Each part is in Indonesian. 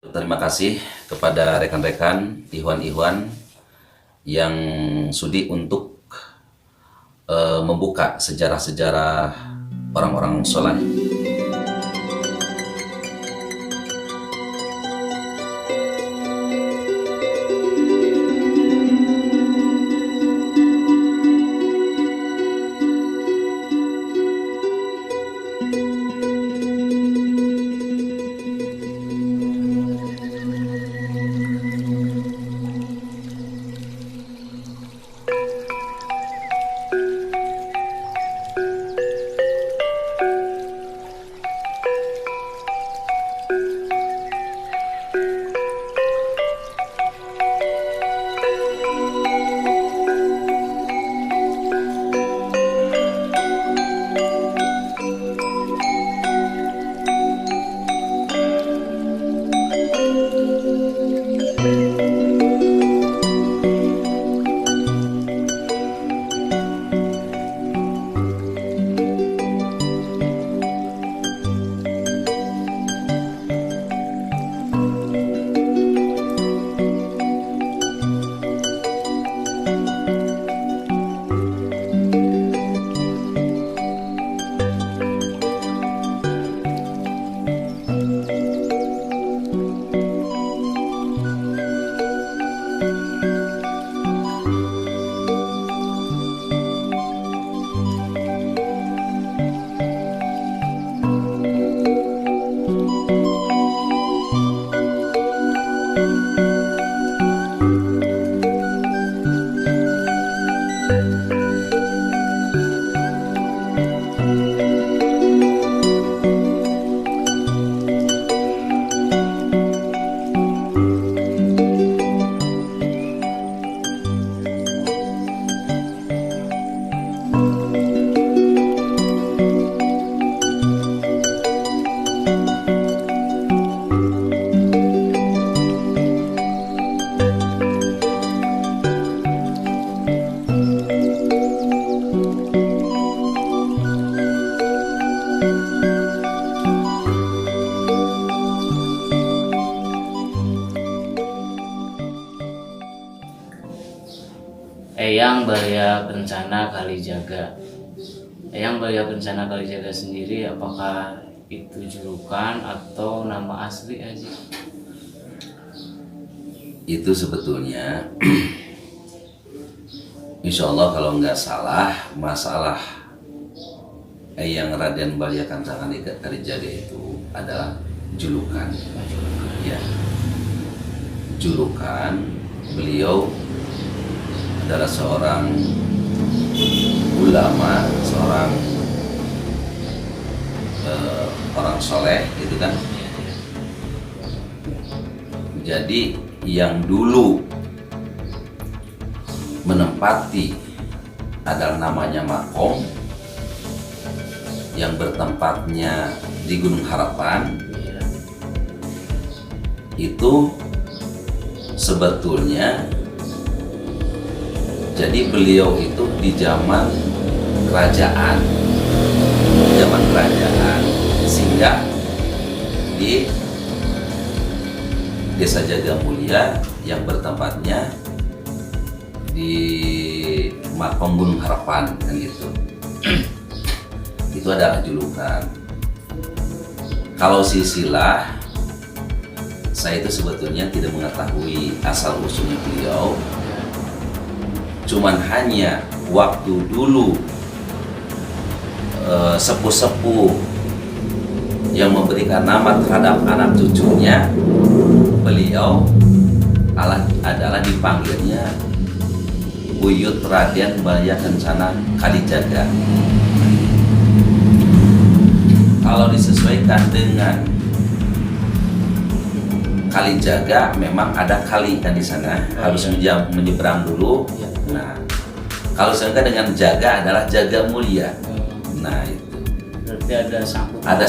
Terima kasih kepada rekan-rekan Ikhwan-Ikhwan yang sudi untuk membuka sejarah-sejarah orang-orang soleh. Eyang Balya Kencana Kalijaga. Eyang Balya Kencana Kalijaga sendiri apakah itu julukan atau nama asli aja? Itu sebetulnya insya Allah kalau nggak salah masalah Eyang Raden Balya Kencana Kalijaga itu adalah julukan. Ya, julukan. Beliau adalah seorang ulama, seorang orang soleh gitu kan. Jadi yang dulu menempati adalah namanya Makom yang bertempatnya di Gunung Harapan. Itu sebetulnya jadi beliau itu di zaman kerajaan sehingga di Desa Jagamulya yang bertempatnya di Makom Gunung Harapan kan gitu. Itu adalah julukan. Kalau silsilah, saya itu sebetulnya tidak mengetahui asal usulnya beliau. Cuman hanya waktu dulu sepuh-sepuh yang memberikan nama terhadap anak cucunya, beliau adalah dipanggilnya Buyut Raden Balya Kencana Kalijaga. Kalau disesuaikan dengan Kalijaga, memang ada kali kan di sana, harus menyeberang dulu. Nah, kalau sedangkan dengan jaga adalah jaga mulia. Nah, itu Berarti ada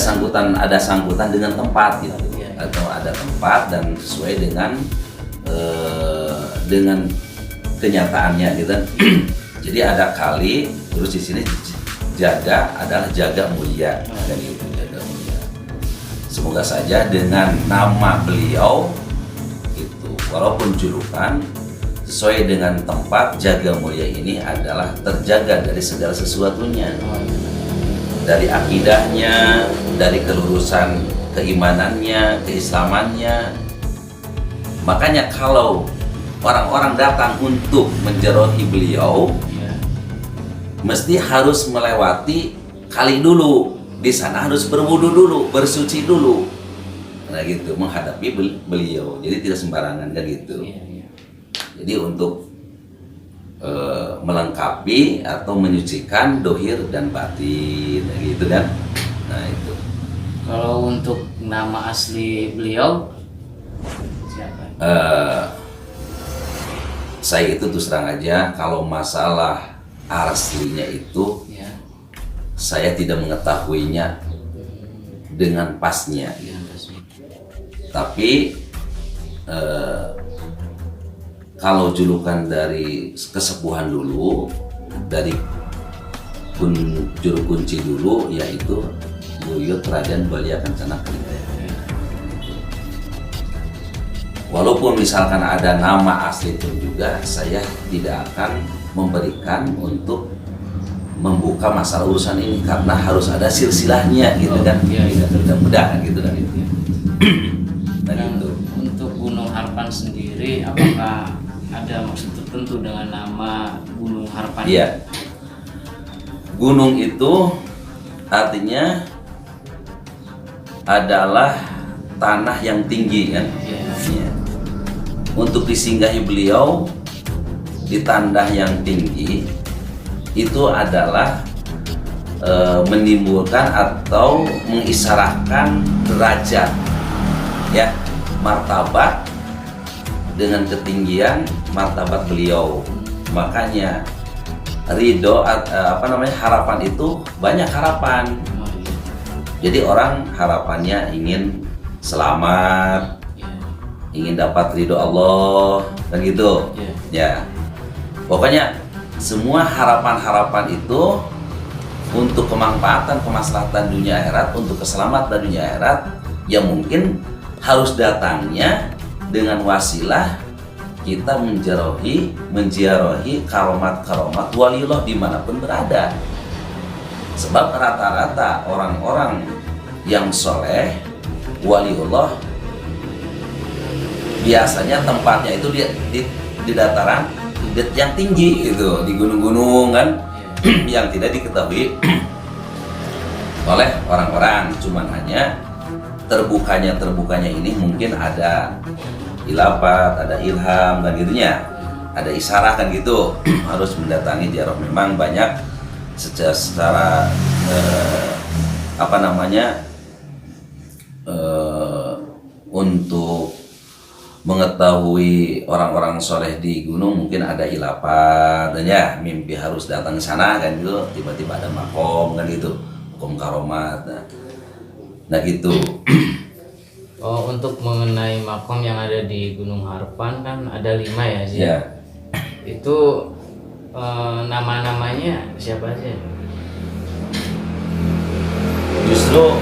sangkutan dengan tempat gitu. Atau ada tempat dan sesuai dengan kenyataannya gitu. Jadi ada kali, terus di sini jaga adalah jaga mulia dan itu jaga mulia. Semoga saja dengan nama beliau itu, walaupun julukan, sesuai dengan tempat, Jaga Mulia ini adalah terjaga dari segala sesuatunya, dari akidahnya, dari kelurusan keimanannya, keislamannya. Makanya kalau orang-orang datang untuk menjerohi beliau, mesti harus melewati kali dulu. Di sana harus berwudu dulu, bersuci dulu. Nah gitu, menghadapi beliau. Jadi tidak sembarangan kan gitu. Jadi untuk melengkapi atau menyucikan dohir dan batin, gitu kan. Nah itu. Kalau untuk nama asli beliau siapa? Saya itu terus terang aja, kalau masalah aslinya itu saya tidak mengetahuinya dengan pasnya. Tapi kalau julukan dari kesepuhan dulu, dari juru kunci dulu, yaitu Buyut Raden Balia Kencana Kelita. Walaupun misalkan ada nama asli pun juga, saya tidak akan memberikan untuk membuka masalah urusan ini, karena harus ada silsilahnya gitu kan. Mudah-mudahan gitu kan. Dan itu. Untuk Gunung Harpan sendiri, apakah ada maksud tertentu dengan nama Gunung Harpan? Iya. Gunung itu artinya adalah tanah yang tinggi kan. Ya. Untuk disinggahi beliau di tanah yang tinggi itu adalah menimbulkan atau mengisyaratkan derajat, ya, martabat dengan ketinggian martabat beliau. Makanya ridho, harapan itu banyak harapan. Jadi orang harapannya ingin selamat, ingin dapat ridho Allah, kan gitu. Ya, pokoknya semua harapan-harapan itu untuk kemanfaatan, kemaslahatan dunia akhirat, untuk keselamatan dunia akhirat, ya mungkin harus datangnya dengan wasilah kita menziarahi karomat-karomat waliullah dimanapun berada. Sebab rata-rata orang-orang yang soleh, waliullah, biasanya tempatnya itu di dataran yang tinggi gitu, di gunung-gunung kan, yang tidak diketahui oleh orang-orang. Cuman hanya terbukanya ini mungkin ada ilafat, ada ilham kan gitunya, ada isyarah kan gitu. Harus mendatangi ziarah. Memang banyak secara untuk mengetahui orang-orang soleh di gunung mungkin ada hilafat, dan ya mimpi harus datang ke sana kan gitu. Tiba-tiba ada makom kan gitu, makom karomat. Nah gitu. Oh, untuk mengenai makom yang ada di Gunung Harpan kan ada 5 ya sih. Ya. Itu nama-namanya siapa aja? Justru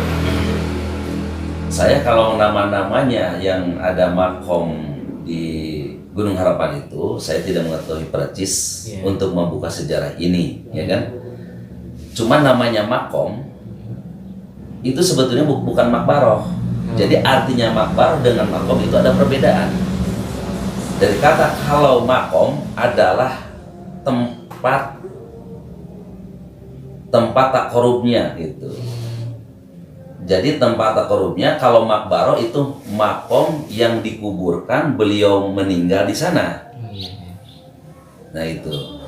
saya kalau nama-namanya yang ada makom di Gunung Harapan itu saya tidak mengetahui percis untuk membuka sejarah ini, ya kan? Cuma namanya makom itu sebetulnya bukan makbaroh. Jadi artinya makbaroh dengan makom itu ada perbedaan. Dari kata kalau makom adalah tempat takorubnya gitu. Jadi tempat takorubnya, kalau makbaroh itu makom yang dikuburkan beliau meninggal di sana. Nah itu.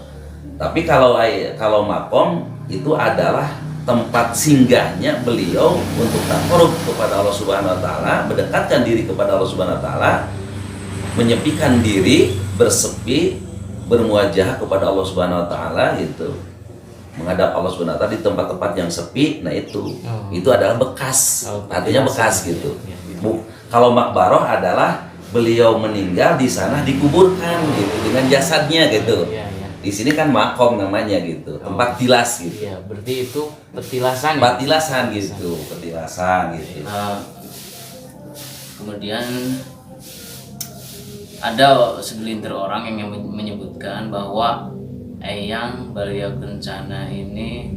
Tapi kalau makom itu adalah tempat singgahnya beliau untuk takorub kepada Allah Subhanahu Wa Taala, mendekatkan diri kepada Allah Subhanahu Wa Taala, menyepikan diri, bersepi, bermuajah kepada Allah Subhanahu Wa Taala gitu. Menghadap Allah Subhanahu Wa Taala di tempat-tempat yang sepi. Nah itu adalah bekas, artinya bekas gitu. Kalau makbaroh adalah beliau meninggal di sana dikuburkan gitu dengan jasadnya gitu. Di sini kan makom namanya gitu, tempat tilas gitu. Iya, berarti itu petilasan. Petilasan gitu, petilasan gitu. Kemudian ada segelintir orang yang menyebutkan bahwa Eyang Balia Kencana ini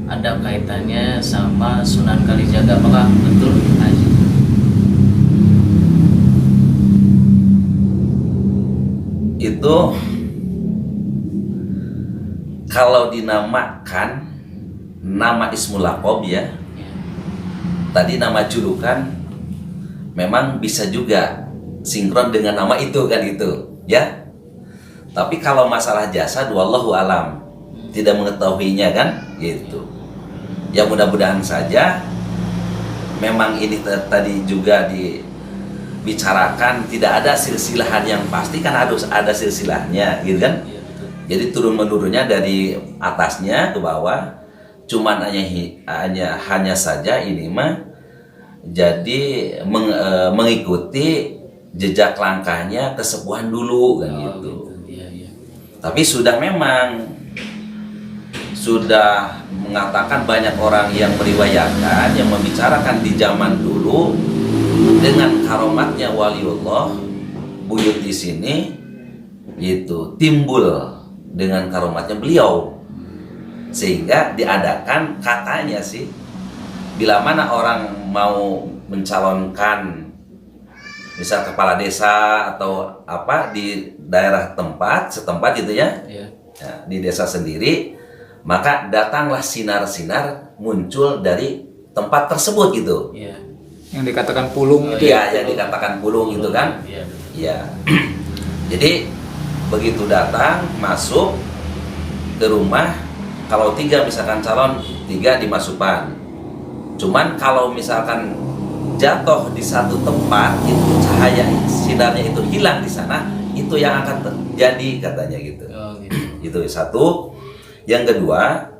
ada kaitannya sama Sunan Kalijaga. Apakah betul, Haji? Itu kalau dinamakan nama Ismul Laqab ya, tadi nama julukan memang bisa juga sinkron dengan nama itu kan itu ya. Tapi kalau masalah jasad wallahu alam, tidak mengetahuinya kan gitu. Ya mudah-mudahan saja memang ini tadi juga dibicarakan tidak ada silsilahan yang pasti, kan harus ada silsilahnya gitu kan. Jadi turun menurunnya dari atasnya ke bawah, cuman hanya saja ini mah jadi mengikuti jejak langkahnya kesepuhan dulu kan gitu. Iya. Tapi sudah mengatakan banyak orang yang meriwayatkan, yang membicarakan di zaman dulu dengan karomatnya waliullah buyut di sini itu timbul dengan karomatnya beliau, sehingga diadakan katanya sih bila mana orang mau mencalonkan misal kepala desa atau apa di daerah setempat gitu ya, di desa sendiri, maka datanglah sinar-sinar muncul dari tempat tersebut gitu. Yang dikatakan pulung itu ya, yang dikatakan pulung itu kan. Ya. Jadi begitu datang masuk ke rumah, kalau 3 misalkan calon 3 dimasukkan. Cuman kalau misalkan jatuh di satu tempat itu cahaya sinarnya itu hilang di sana, itu yang akan terjadi katanya gitu. Itu satu. Yang kedua,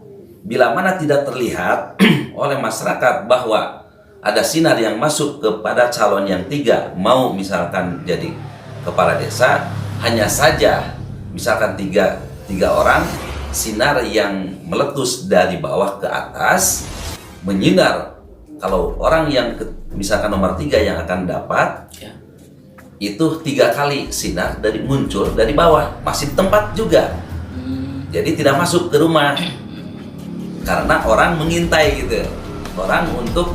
bila mana tidak terlihat oleh masyarakat bahwa ada sinar yang masuk kepada calon yang 3 mau misalkan jadi kepala desa, hanya saja misalkan tiga orang, sinar yang meletus dari bawah ke atas menyinar. Kalau orang yang misalkan nomor 3 yang akan dapat itu 3 kali sinar muncul dari bawah, masih tempat juga. Jadi tidak masuk ke rumah karena orang mengintai gitu, orang untuk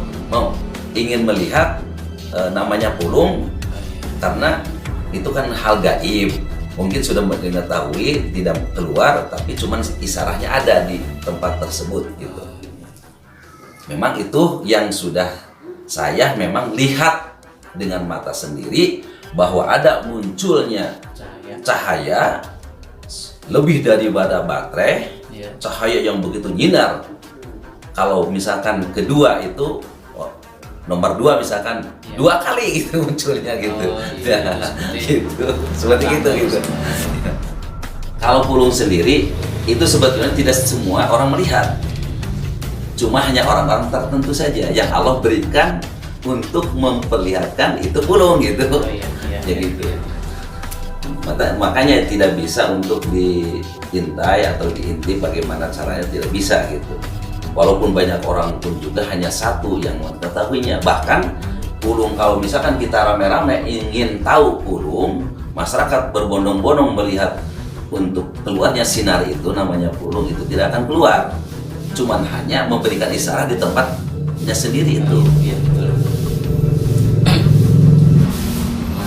ingin melihat namanya pulung, karena itu kan hal gaib, mungkin sudah mengetahui tidak keluar, tapi cuman isarahnya ada di tempat tersebut gitu. Memang itu yang sudah saya memang lihat dengan mata sendiri, bahwa ada munculnya cahaya lebih daripada baterai, cahaya yang begitu nyinar. Kalau misalkan kedua itu nomor 2 misalkan 2 kali gitu munculnya gitu. Seperti itu. Kalau pulung sendiri itu sebetulnya tidak semua orang melihat, cuma hanya orang-orang tertentu saja yang Allah berikan untuk memperlihatkan itu pulung gitu. Jadi gitu. Makanya tidak bisa untuk diintai atau diintip bagaimana caranya, tidak bisa gitu. Walaupun banyak orang pun juga hanya satu yang mengetahuinya. Bahkan pulung, kalau misalkan kita rame-rame ingin tahu pulung, masyarakat berbondong-bondong melihat untuk keluarnya sinar itu namanya pulung, itu tidak akan keluar. Cuman hanya memberikan isyarat di tempatnya sendiri itu.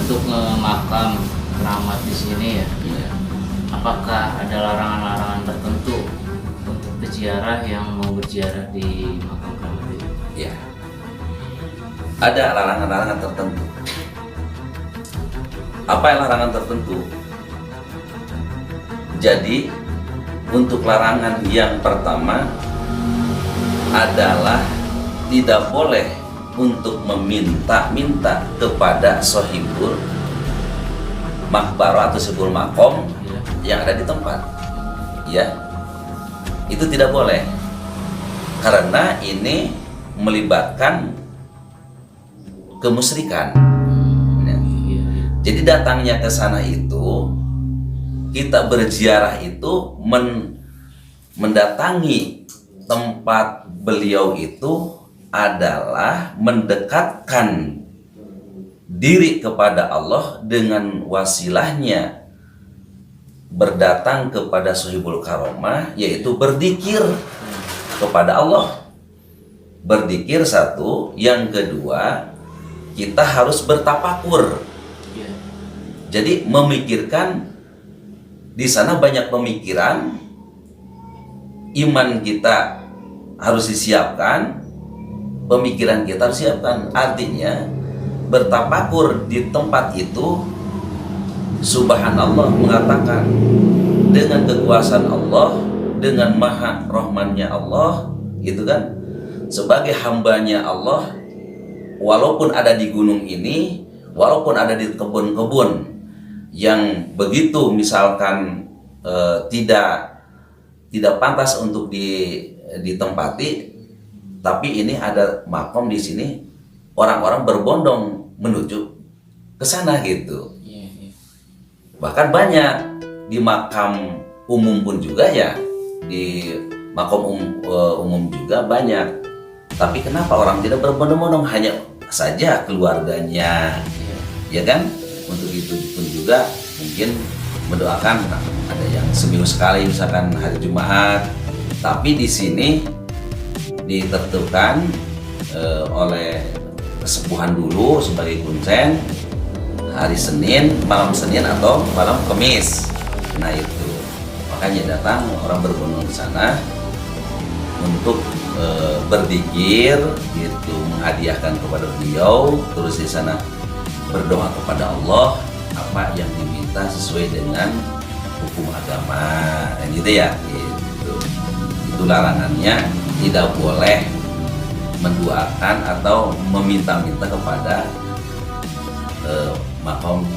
Untuk makam keramat di sini ya, apakah ada larangan-larangan tertentu untuk peziarah yang mau berziarah di makam keramat ini? Ya, ada larangan-larangan tertentu. Apa yang larangan tertentu? Jadi untuk larangan yang pertama adalah tidak boleh untuk meminta-minta kepada sohibul makbarah atau sebul makom yang ada di tempat, ya, itu tidak boleh, karena ini melibatkan kemusyrikan. Ya. Jadi datangnya ke sana itu, kita berziarah itu mendatangi tempat beliau itu adalah mendekatkan diri kepada Allah dengan wasilahnya berdatang kepada Sohibul Karomah, yaitu berzikir kepada Allah. Berzikir satu, yang kedua kita harus bertafakur. Iya. Jadi memikirkan, di sana banyak pemikiran, iman kita harus disiapkan, pemikiran kita harus siapkan. Artinya bertafakur di tempat itu, Subhanallah mengatakan dengan kekuasaan Allah, dengan maha rahmannya Allah, gitu kan, sebagai hambanya Allah, walaupun ada di gunung ini, walaupun ada di kebun-kebun yang begitu misalkan tidak pantas untuk ditempati, tapi ini ada makom di sini, orang-orang berbondong menuju ke sana gitu. Iya, iya. Bahkan banyak di makam umum pun juga ya, di makam umum juga banyak. Tapi kenapa orang tidak berbondong-bondong, hanya saja keluarganya, ya kan? Untuk itu pun juga mungkin mendoakan, ada yang seminggu sekali misalkan hari Jumat, tapi di sini ditentukan oleh kesepuhan dulu sebagai kuncen hari Senin, malam Senin atau malam Kamis. Nah itu makanya datang orang berbondong ke sana untuk berzikir gitu, menghadiahkan kepada beliau, terus di sana berdoa kepada Allah apa yang diminta sesuai dengan hukum agama, dan gitu ya gitu. Itu larangannya, tidak boleh mendoakan atau meminta-minta kepada makom,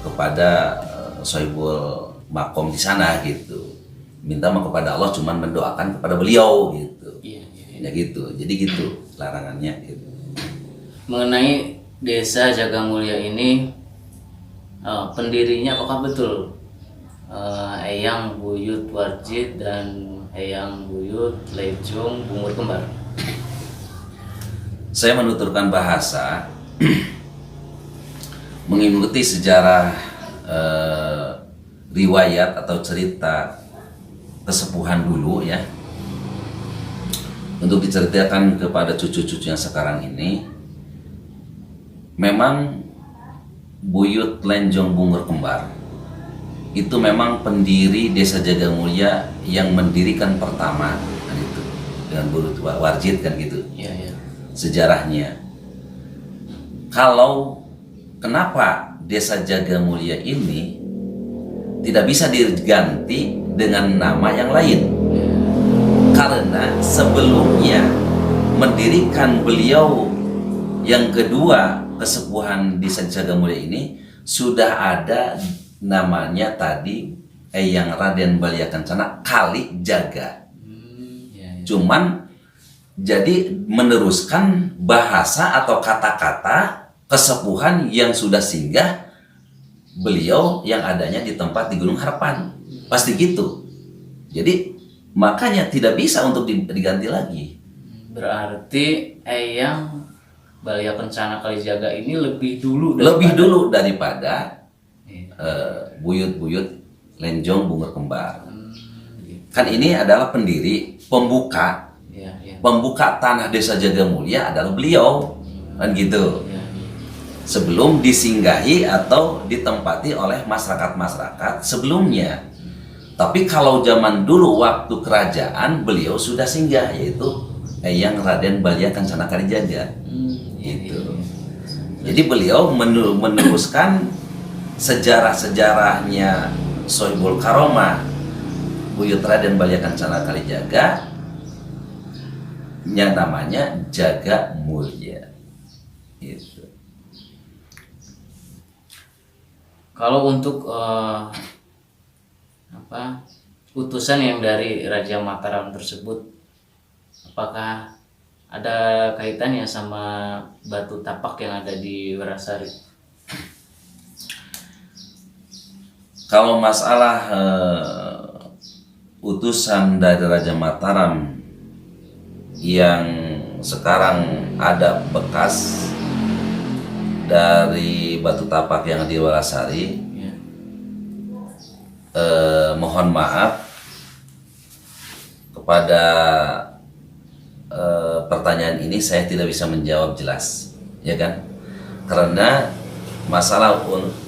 kepada Sohibul makom di sana gitu. Minta kepada Allah, cuman mendoakan kepada beliau gitu. Iya, iya. Ya gitu. Jadi gitu larangannya gitu. Mengenai Desa Jagamulya ini, pendirinya apakah betul Eyang Buyut Warjid dan Eyang Buyut Lejong Bungur Kembar? Saya menuturkan bahasa mengikuti sejarah riwayat atau cerita kesepuhan dulu ya, untuk diceritakan kepada cucu-cucu yang sekarang ini. Memang Buyut Lenjong Bungur Kembar itu memang pendiri Desa Jagamulya yang mendirikan pertama kan itu, dengan Buyut Warjid kan gitu. Iya, iya. Sejarahnya. Kalau kenapa Desa Jagamulya ini tidak bisa diganti dengan nama yang lain? Karena sebelumnya mendirikan beliau yang kedua, kesepuhan Desa Jagamulya ini sudah ada namanya tadi Eyang Raden Balia Kencana Kali Jaga. Iya, iya. Cuman jadi meneruskan bahasa atau kata-kata kesepuhan yang sudah singgah beliau yang adanya di tempat di Gunung Harapan. Pasti gitu. Jadi makanya tidak bisa untuk diganti lagi. Berarti Eyang Balia Kencana Kalijaga ini lebih dulu daripada Iya. Buyut-Buyut Lenjong Bungur Kembar. Kan ini adalah pendiri, pembuka Iya, iya. pembuka tanah Desa Jagamulya adalah beliau, kan gitu. Iya, iya. Sebelum disinggahi atau ditempati oleh masyarakat-masyarakat sebelumnya. Tapi kalau zaman dulu waktu kerajaan beliau sudah singgah, yaitu Eyang Raden Balia Kencana Kalijaga. Gitu. Jadi beliau meneruskan sejarah-sejarahnya Sohibul Karomah Buyut Raden Balia Kencana Kalijaga, yang namanya Jagamulya. Gitu. Kalau untuk utusan yang dari Raja Mataram tersebut, apakah ada kaitannya sama batu tapak yang ada di Werasari? Kalau masalah utusan dari Raja Mataram yang sekarang ada bekas dari Batu Tapak yang di Wolasari, Ya. mohon maaf kepada pertanyaan ini saya tidak bisa menjawab jelas, ya kan? Karena masalah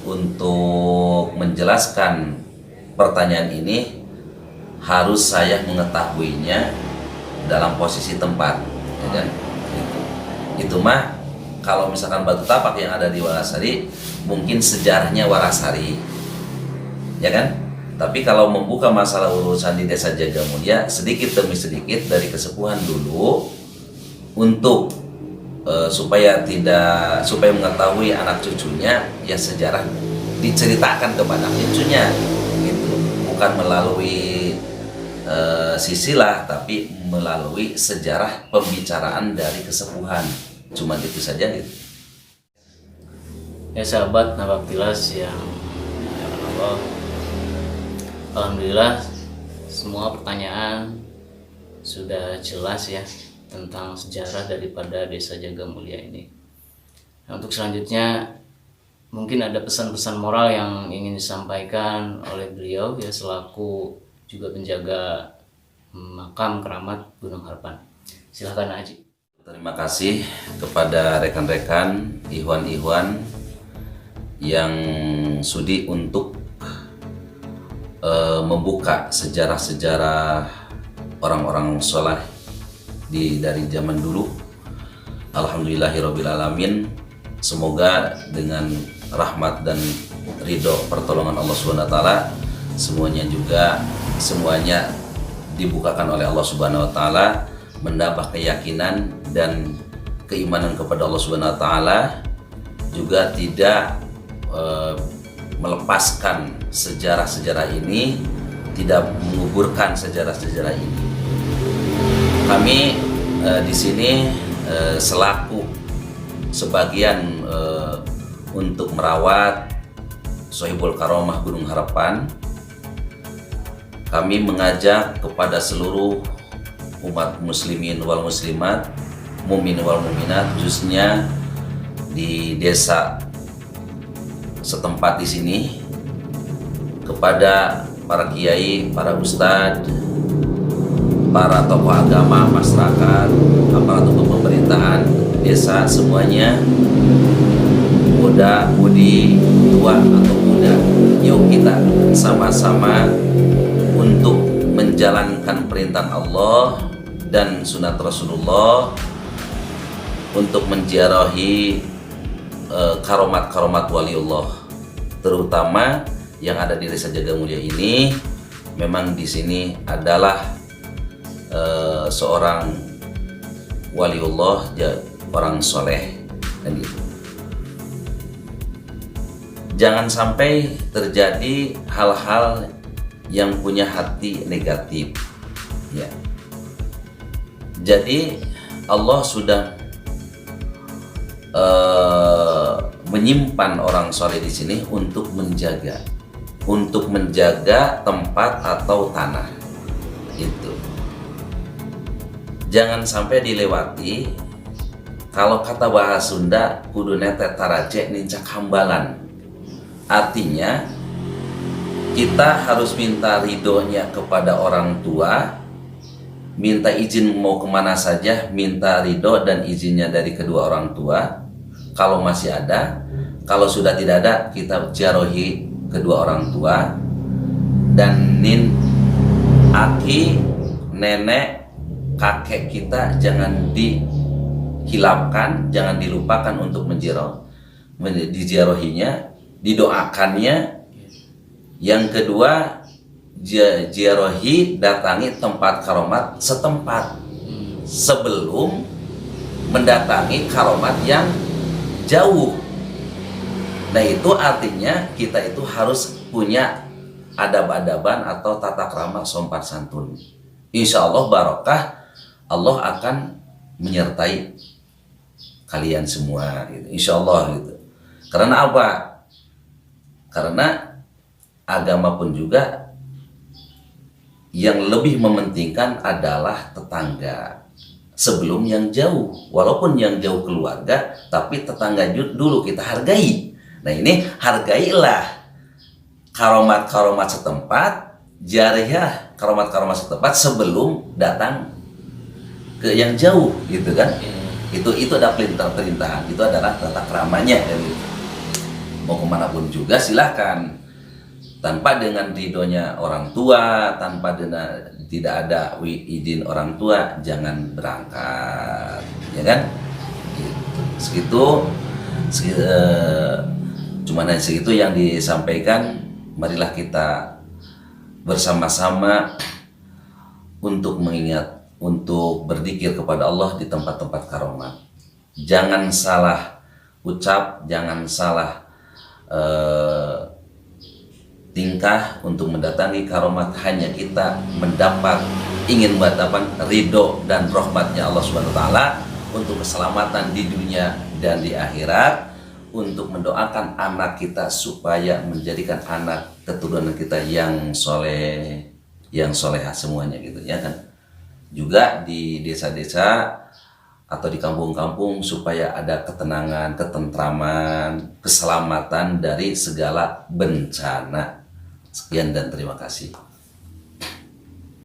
untuk menjelaskan pertanyaan ini harus saya mengetahuinya dalam posisi tempat, ya kan? Itu mah kalau misalkan Batu Tapak yang ada di Wolasari mungkin sejarahnya Wolasari, ya kan? Tapi kalau membuka masalah urusan di Desa Jagamulya sedikit demi sedikit dari kesepuhan dulu untuk supaya mengetahui anak cucunya, ya sejarah diceritakan kepada anak cucunya gitu, bukan melalui sisilah tapi melalui sejarah pembicaraan dari kesepuhan, cuman itu saja gitu. Ya sahabat Nabaktilas yang Allah, alhamdulillah semua pertanyaan sudah jelas ya tentang sejarah daripada Desa Jagamulya ini. Nah, untuk selanjutnya mungkin ada pesan-pesan moral yang ingin disampaikan oleh beliau ya selaku juga penjaga makam keramat Gunung Harapan. Silahkan Haji. Terima kasih kepada rekan-rekan Ikhwan-Ikhwan yang sudi untuk membuka sejarah-sejarah orang-orang soleh dari zaman dulu. Alhamdulillahirrabbilalamin. Semoga dengan rahmat dan ridho pertolongan Allah SWT semuanya dibukakan oleh Allah Subhanahu wa taala, menambah keyakinan dan keimanan kepada Allah Subhanahu wa taala, juga tidak melepaskan sejarah-sejarah ini, tidak menguburkan sejarah-sejarah ini. Kami di sini selaku sebagian untuk merawat Sohibul Karomah Gunung Harapan, kami mengajak kepada seluruh umat muslimin wal muslimat, mumin wal muminat, khususnya di desa setempat di sini, kepada para kiai, para ustadz, para tokoh agama, masyarakat, aparatur pemerintahan desa, semuanya, muda, mudi, tua atau muda, yuk kita sama-sama untuk menjalankan perintah Allah dan sunat Rasulullah, untuk menziarahi karomat-karomat waliullah, terutama yang ada di Desa Jagamulya ini. Memang di sini adalah seorang waliullah, orang soleh, dan gitu. Jangan sampai terjadi hal-hal yang punya hati negatif, ya. Jadi Allah sudah menyimpan orang soleh di sini untuk menjaga tempat atau tanah itu. Jangan sampai dilewati. Kalau kata bahasa Sunda, kudu nete taraje nincak hambalan. Artinya kita harus minta ridhonya kepada orang tua, minta izin mau kemana saja, minta ridho dan izinnya dari kedua orang tua kalau masih ada. Kalau sudah tidak ada, kita ziarahi kedua orang tua, dan aki, nenek, kakek kita jangan dihilangkan, jangan dilupakan untuk diziarahinya, didoakannya. Yang kedua, ziarahi, datangi tempat karomat setempat sebelum mendatangi karomat yang jauh. Nah, itu artinya kita itu harus punya adab-adaban atau tata krama sopan santun. Insya Allah barokah, Allah akan menyertai kalian semua gitu. Insya Allah gitu. Karena apa? Karena agama pun juga yang lebih mementingkan adalah tetangga. sebelum yang jauh. Walaupun yang jauh keluarga, tapi tetangga dulu kita hargai. Nah ini hargailah karomat-karomat setempat, jariyah karomat-karomat setempat sebelum datang ke yang jauh gitu kan. Itu ada perintahan, itu adalah tata keramanya. Dan mau kemanapun juga silahkan, tanpa dengan ridhonya orang tua, tanpa tidak ada izin orang tua, jangan berangkat, ya kan? Segitu, cuman hanya segitu yang disampaikan. Marilah kita bersama-sama untuk mengingat, untuk berzikir kepada Allah di tempat-tempat karomat. Jangan salah ucap, jangan salah tingkah untuk mendatangi karomat. Hanya kita ingin mendapatkan ridho dan rahmatnya Allah Subhanahu wa taala untuk keselamatan di dunia dan di akhirat, untuk mendoakan anak kita supaya menjadikan anak keturunan kita yang soleh, yang solehah semuanya gitu ya kan. Juga di desa-desa atau di kampung-kampung supaya ada ketenangan, ketentraman, keselamatan dari segala bencana. Sekian dan terima kasih.